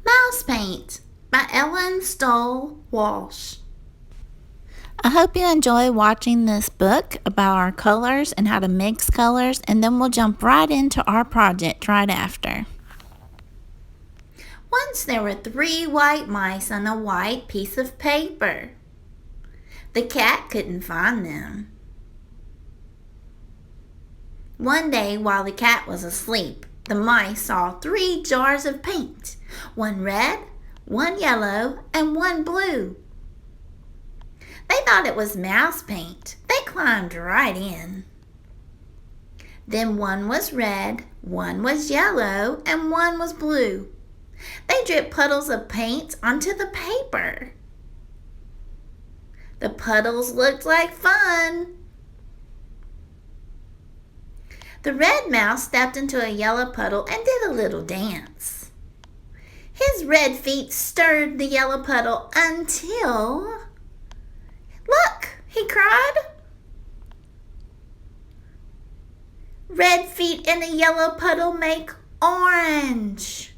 Mouse Paint by Ellen Stoll Walsh. I hope you enjoy watching this book about our colors and how to mix colors, and then we'll jump right into our project right after. Once there were 3 white mice on a white piece of paper. The cat couldn't find them. One day while the cat was asleep, the mice saw 3 jars of paint, one red, one yellow, and one blue. They thought it was mouse paint. They climbed right in. Then one was red, one was yellow, and one was blue. They dripped puddles of paint onto the paper. The puddles looked like fun. The red mouse stepped into a yellow puddle and did a little dance. His red feet stirred the yellow puddle until... "Look!" he cried. "Red feet in a yellow puddle make orange."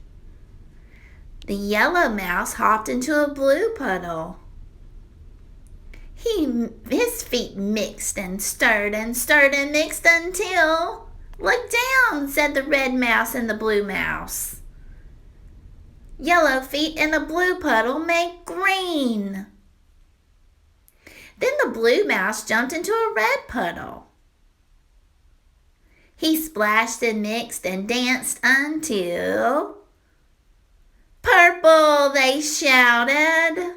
The yellow mouse hopped into a blue puddle. His feet mixed and stirred and stirred and mixed until... "Look down," said the red mouse and the blue mouse. "Yellow feet in a blue puddle make green." Then the blue mouse jumped into a red puddle. He splashed and mixed and danced until... "Purple," they shouted.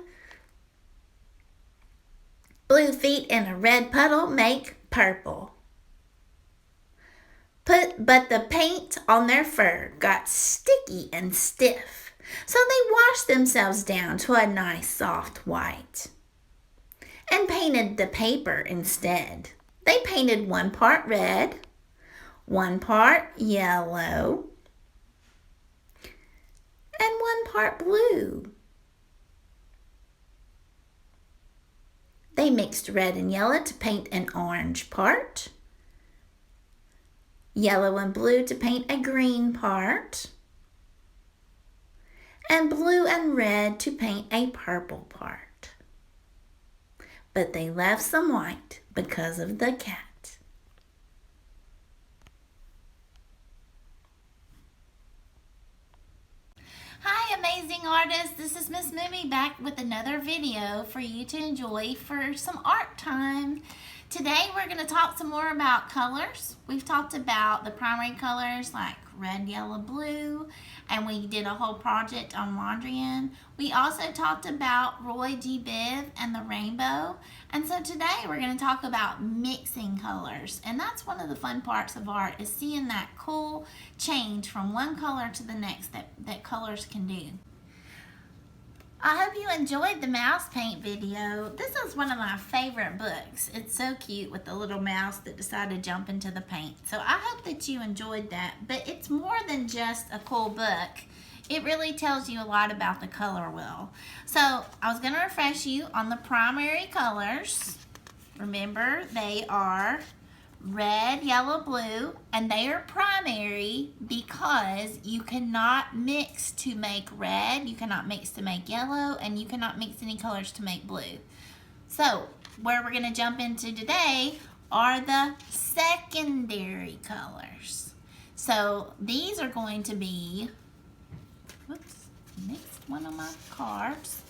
Blue feet in a red puddle make purple. But the paint on their fur got sticky and stiff, so they washed themselves down to a nice soft white and painted the paper instead. They painted one part red, one part yellow, and one part blue. They mixed red and yellow to paint an orange part, yellow and blue to paint a green part, and blue and red to paint a purple part. But they left some white because of the cat. Hi amazing artists, this is Miss Moomey back with another video for you to enjoy for some art time. Today we're going to talk some more about colors. We've talked about the primary colors like red, yellow, blue, and we did a whole project on Mondrian. We also talked about Roy G. Biv and the rainbow. And so today we're going to talk about mixing colors. And that's one of the fun parts of art, is seeing that cool change from one color to the next that colors can do. I hope you enjoyed the mouse paint video. This is one of my favorite books. It's so cute with the little mouse that decided to jump into the paint. So I hope that you enjoyed that. But it's more than just a cool book. It really tells you a lot about the color wheel. So I was going to refresh you on the primary colors. Remember, they are red, yellow, blue, and they are primary because you cannot mix to make red, you cannot mix to make yellow, and you cannot mix any colors to make blue. So where we're going to jump into today are the secondary colors. So these are going to be, whoops, mixed one of my cards,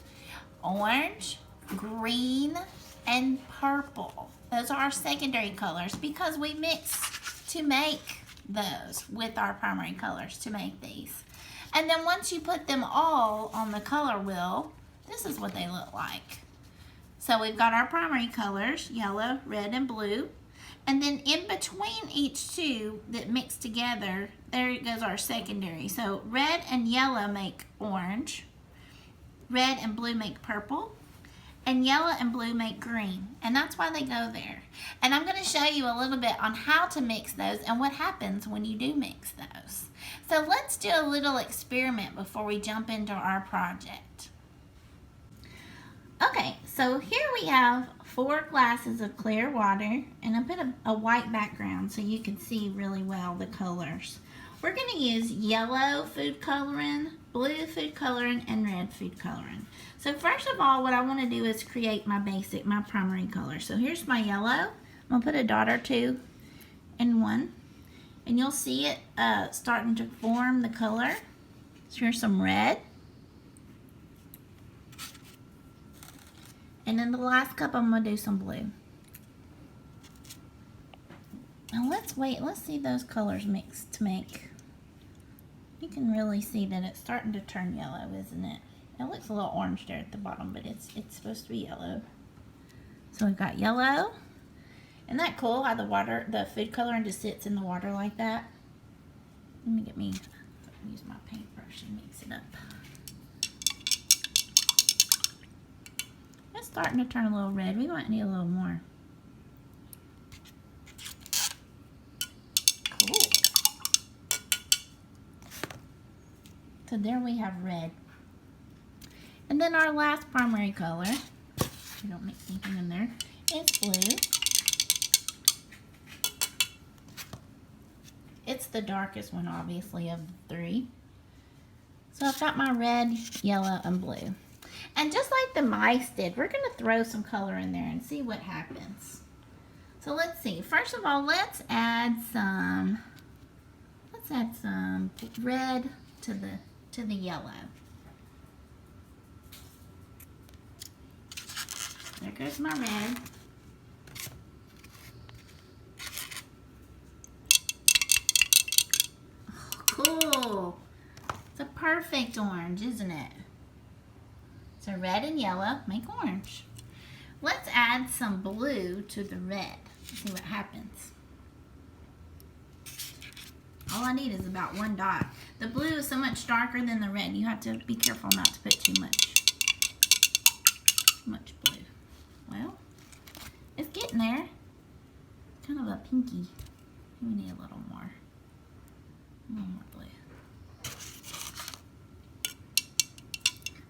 orange, green, and purple. Those are our secondary colors because we mix to make those with our primary colors to make these. And then once you put them all on the color wheel, this is what they look like. So we've got our primary colors, yellow, red, and blue. And then in between each two that mix together, there goes our secondary. So red and yellow make orange, red and blue make purple, and yellow and blue make green, and that's why they go there. And I'm going to show you a little bit on how to mix those and what happens when you do mix those. So let's do a little experiment before we jump into our project. Okay, so here we have 4 glasses of clear water, and I put a white background so you can see really well the colors. We're going to use yellow food coloring, blue food coloring, and red food coloring. So first of all, what I want to do is create my primary color. So here's my yellow. I'm going to put a dot or two in one. And you'll see it starting to form the color. So here's some red. And in the last cup, I'm going to do some blue. Now let's see those colors mix to make. You can really see that it's starting to turn yellow, isn't it? It looks a little orange there at the bottom, but it's supposed to be yellow. So we've got yellow. Isn't that cool how the food coloring just sits in the water like that? Let me use my paintbrush and mix it up. It's starting to turn a little red. We might need a little more. Cool. So there we have red. And then our last primary color, we don't mix anything in there, is blue. It's the darkest one, obviously, of the three. So I've got my red, yellow, and blue. And just like the mice did, we're going to throw some color in there and see what happens. So let's see. First of all, let's add some red to the yellow. There goes my red. Oh, cool. It's a perfect orange, isn't it? So red and yellow make orange. Let's add some blue to the red. See what happens. All I need is about one dot. The blue is so much darker than the red. You have to be careful not to put too much blue. Well, it's getting there. Kind of a pinky. We need a little more. A little more blue.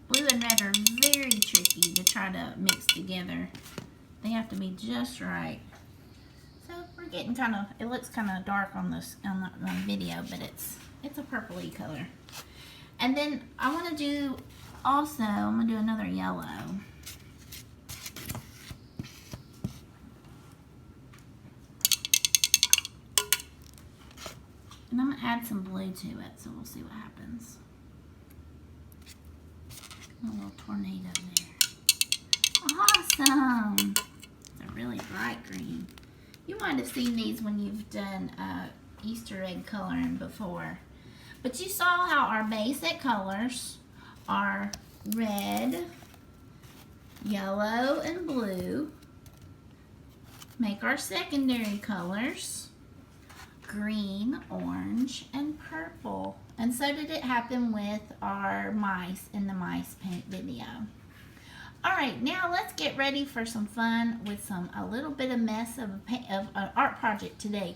Blue and red are very tricky to try to mix together. They have to be just right. So we're getting it looks kind of dark on the video, but it's a purpley color. And then I want to do also, I'm going to do another yellow. And I'm going to add some blue to it, so we'll see what happens. A little tornado there. Awesome! It's a really bright green. You might have seen these when you've done Easter egg coloring before. But you saw how our basic colors are red, yellow, and blue. Make our secondary colors green, orange, and purple. And so did it happen with our mice in the mice paint video. Alright, now let's get ready for some fun with a little bit of mess of an art project today.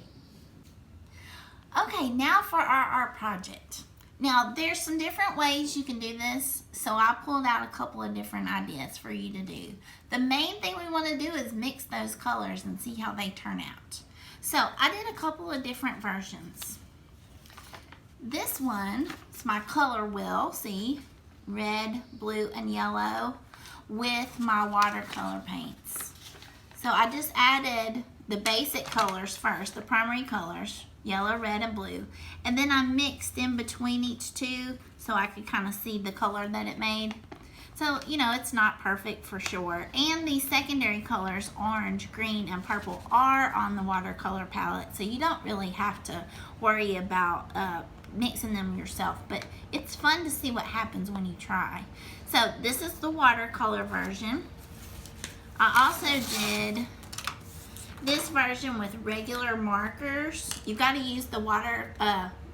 Okay, now for our art project. Now, there's some different ways you can do this, so I pulled out a couple of different ideas for you to do. The main thing we want to do is mix those colors and see how they turn out. So, I did a couple of different versions. This one is my color wheel, see? Red, blue, and yellow with my watercolor paints. So I just added the basic colors first, the primary colors, yellow, red, and blue. And then I mixed in between each two so I could kind of see the color that it made. So, you know, it's not perfect for sure. And these secondary colors, orange, green, and purple, are on the watercolor palette. So you don't really have to worry about mixing them yourself. But it's fun to see what happens when you try. So this is the watercolor version. I also did this version with regular markers. You've got to use the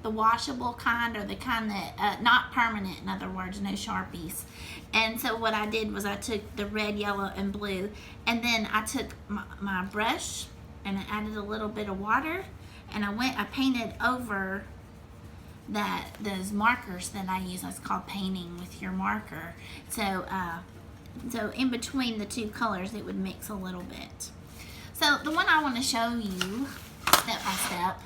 washable kind, or the kind that, not permanent, in other words, no Sharpies. And so what I did was I took the red, yellow, and blue, and then I took my brush and I added a little bit of water, and I painted over those markers that I use. That's called painting with your marker. So in between the two colors, it would mix a little bit. So the one I want to show you step by step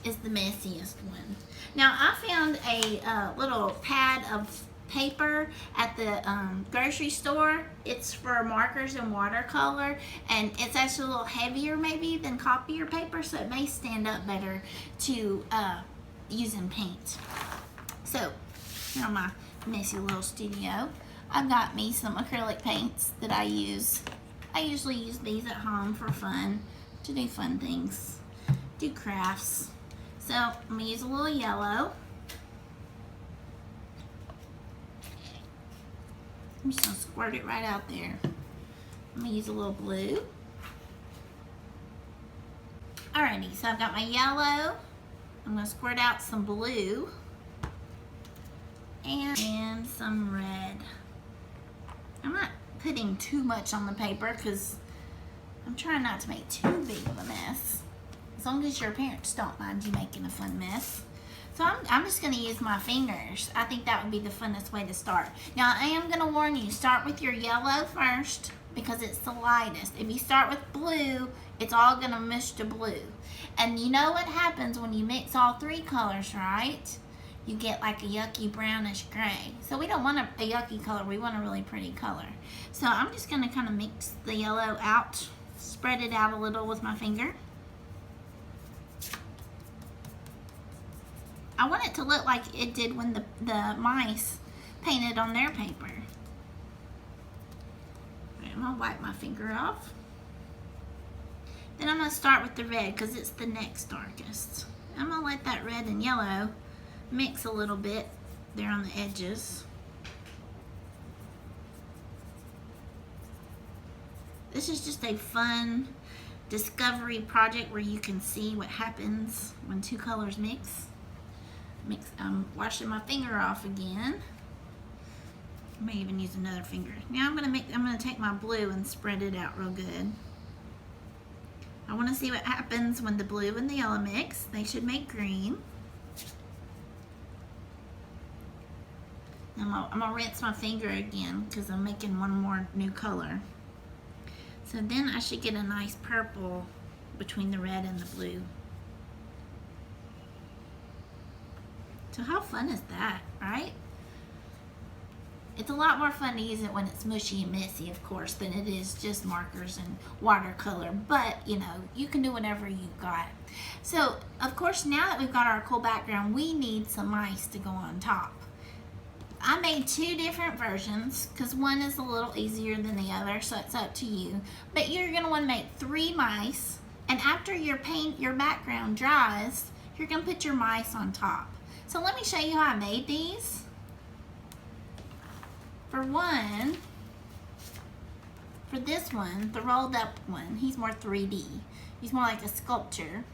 is the messiest one. Now I found a little pad of paper at the grocery store. It's for markers and watercolor, and it's actually a little heavier maybe than copier paper, so it may stand up better to using paint. So here in my messy little studio, I've got me some acrylic paints that I use. I usually use these at home for fun, to do fun things, do crafts. So I'm gonna use a little yellow. I'm just gonna squirt it right out there. I'm gonna use a little blue. Alrighty, so I've got my yellow. I'm gonna squirt out some blue and some red. I'm not putting too much on the paper because I'm trying not to make too big of a mess. As long as your parents don't mind you making a fun mess. So I'm just going to use my fingers. I think that would be the funnest way to start. Now I am going to warn you, start with your yellow first because it's the lightest. If you start with blue, it's all going to mush to blue. And you know what happens when you mix all three colors, right? You get like a yucky brownish gray. So we don't want a yucky color, we want a really pretty color. So I'm just going to kind of mix the yellow out, spread it out a little with my finger. I want it to look like it did when the mice painted on their paper. Right, I'm going to wipe my finger off. Then I'm going to start with the red because it's the next darkest. I'm going to let that red and yellow mix a little bit there on the edges. This is just a fun discovery project where you can see what happens when two colors mix. I'm washing my finger off again. I may even use another finger. Now I'm gonna take my blue and spread it out real good. I want to see what happens when the blue and the yellow mix. They should make green. I'm gonna rinse my finger again because I'm making one more new color. So then I should get a nice purple between the red and the blue. So how fun is that, right? It's a lot more fun to use it when it's mushy and messy, of course, than it is just markers and watercolor. But, you know, you can do whatever you've got. So, of course, now that we've got our cool background, we need some mice to go on top. I made two different versions because one is a little easier than the other, so it's up to you. But you're going to want to make 3 mice, and after your background dries, you're going to put your mice on top. So let me show you how I made these. For this one, the rolled up one, he's more 3D. He's more like a sculpture.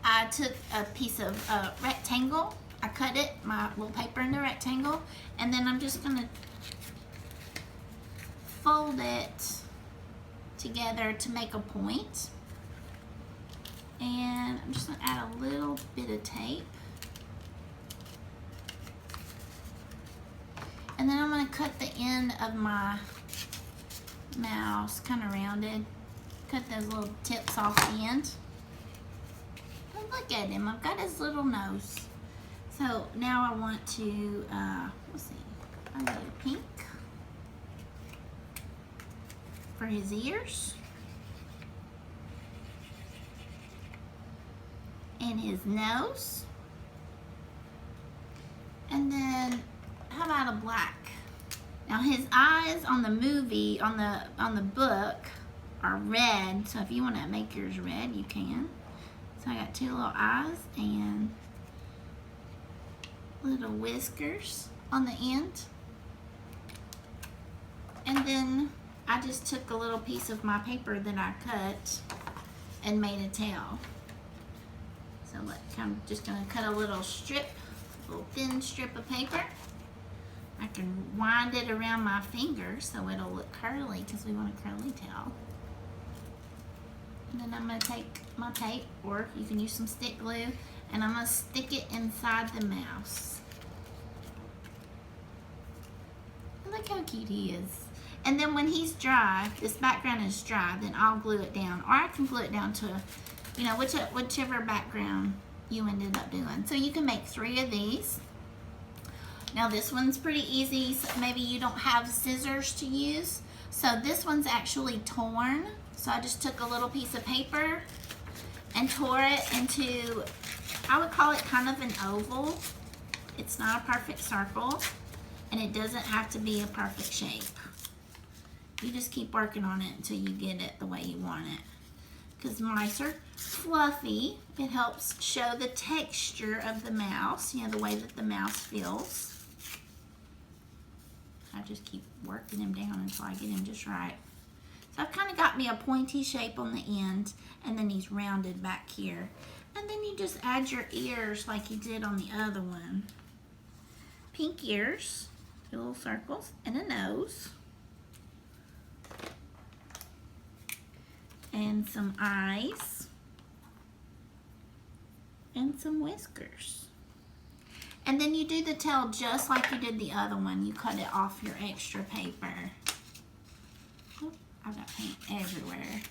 I took a piece of rectangle. I cut it, my little paper into rectangle, and then I'm just gonna fold it together to make a point. And I'm just gonna add a little bit of tape. And then I'm going to cut the end of my mouse, kind of rounded. Cut those little tips off the end. And look at him, I've got his little nose. So now I want to, let's see, I need a pink for his ears. And his nose. And then how about a black? Now his eyes on the movie, on the book, are red. So if you want to make yours red, you can. So I got 2 little eyes and little whiskers on the end. And then I just took a little piece of my paper that I cut and made a tail. So look, I'm just going to cut a little thin strip of paper. I can wind it around my finger so it'll look curly because we want a curly tail. And then I'm going to take my tape, or you can use some stick glue, and I'm going to stick it inside the mouse. And look how cute he is. And then when he's dry, this background is dry, then I'll glue it down. Or I can glue it down to, you know, whichever background you ended up doing. So you can make 3 of these. Now this one's pretty easy. So maybe you don't have scissors to use. So this one's actually torn. So I just took a little piece of paper and tore it into, I would call it kind of an oval. It's not a perfect circle, and it doesn't have to be a perfect shape. You just keep working on it until you get it the way you want it. Because mice are fluffy. It helps show the texture of the mouse, you know, the way that the mouse feels. I just keep working him down until I get him just right. So I've kind of got me a pointy shape on the end, and then he's rounded back here. And then you just add your ears like you did on the other one. Pink ears, 2 little circles, and a nose. And some eyes. And some whiskers. And then you do the tail just like you did the other one. You cut it off your extra paper. Oh, I've got paint everywhere.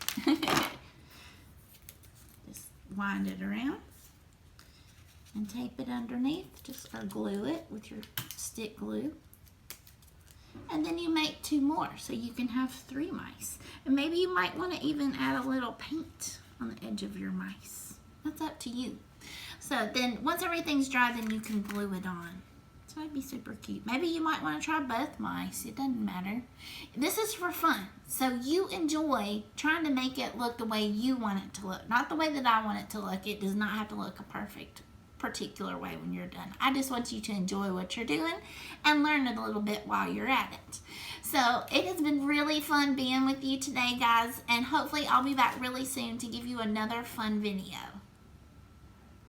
Just wind it around and tape it underneath, or glue it with your stick glue. And then you make 2 more, so you can have 3 mice. And maybe you might want to even add a little paint on the edge of your mice. That's up to you. So then once everything's dry, then you can glue it on. So it'd be super cute. Maybe you might want to try both mice. It doesn't matter. This is for fun. So you enjoy trying to make it look the way you want it to look. Not the way that I want it to look. It does not have to look a perfect particular way when you're done. I just want you to enjoy what you're doing and learn it a little bit while you're at it. So it has been really fun being with you today, guys. And hopefully I'll be back really soon to give you another fun video.